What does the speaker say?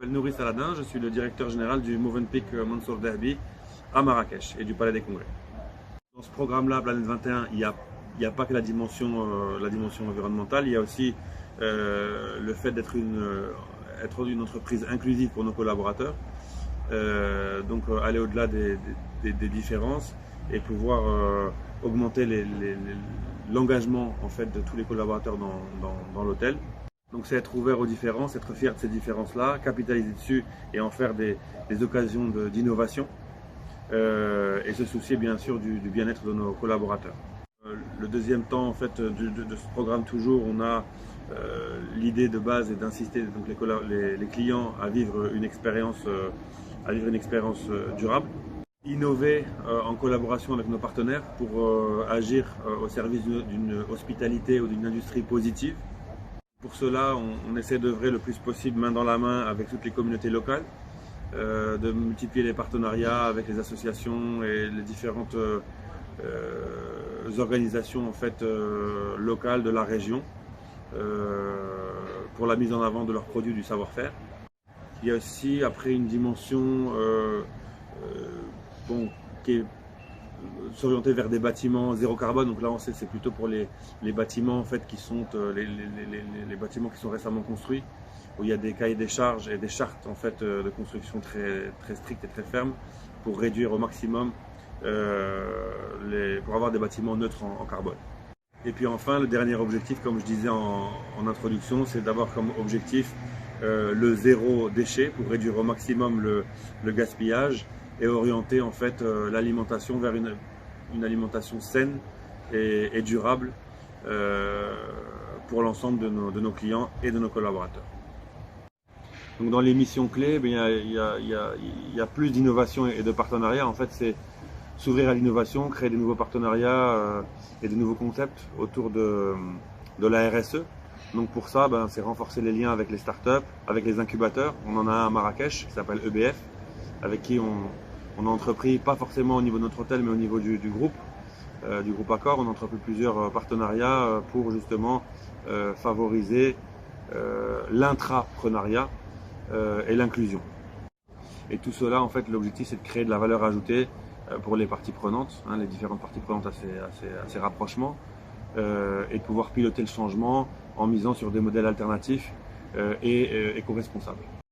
Je m'appelle Nouri Saladin, je suis le directeur général du Movenpick Mansour Dahabi à Marrakech et du Palais des Congrès. Dans ce programme-là, Planète 21, il n'y a pas que la dimension environnementale, il y a aussi le fait d'être une entreprise inclusive pour nos collaborateurs. Donc aller au-delà des différences et pouvoir augmenter l'engagement en fait, de tous les collaborateurs dans l'hôtel. Donc c'est être ouvert aux différences, être fier de ces différences-là, capitaliser dessus et en faire des occasions d'innovation et se soucier bien sûr du bien-être de nos collaborateurs. Le deuxième temps en fait, de ce programme toujours, on a l'idée de base est d'insister donc les clients à vivre une expérience durable. Innover en collaboration avec nos partenaires pour agir au service d'une hospitalité ou d'une industrie positive. Pour cela, on essaie d'œuvrer le plus possible main dans la main avec toutes les communautés locales, de multiplier les partenariats avec les associations et les différentes organisations en fait, locales de la région pour la mise en avant de leurs produits du savoir-faire. Il y a aussi après une dimension qui est s'orienter vers des bâtiments zéro carbone. Donc là, on sait que c'est plutôt pour les bâtiments en fait qui sont les bâtiments qui sont récemment construits, où il y a des cahiers des charges et des chartes en fait de construction très strictes et très fermes pour réduire au maximum pour avoir des bâtiments neutres en carbone. Et puis enfin, le dernier objectif, comme je disais en introduction, c'est d'avoir comme objectif le zéro déchet pour réduire au maximum le gaspillage et orienter en fait l'alimentation vers une alimentation saine et durable pour l'ensemble de nos clients et de nos collaborateurs. Donc dans les missions clés, il y a plus d'innovation et de partenariat. En fait, c'est s'ouvrir à l'innovation, créer des nouveaux partenariats et de nouveaux concepts autour de la RSE. Donc pour ça, c'est renforcer les liens avec les startups, avec les incubateurs. On en a un à Marrakech qui s'appelle EBF, avec qui on a entrepris, pas forcément au niveau de notre hôtel, mais au niveau du groupe Accor, on a entrepris plusieurs partenariats pour justement favoriser l'intrapreneuriat et l'inclusion. Et tout cela, en fait, l'objectif, c'est de créer de la valeur ajoutée pour les parties prenantes, les différentes parties prenantes à ces rapprochements, et de pouvoir piloter le changement en misant sur des modèles alternatifs et éco-responsables.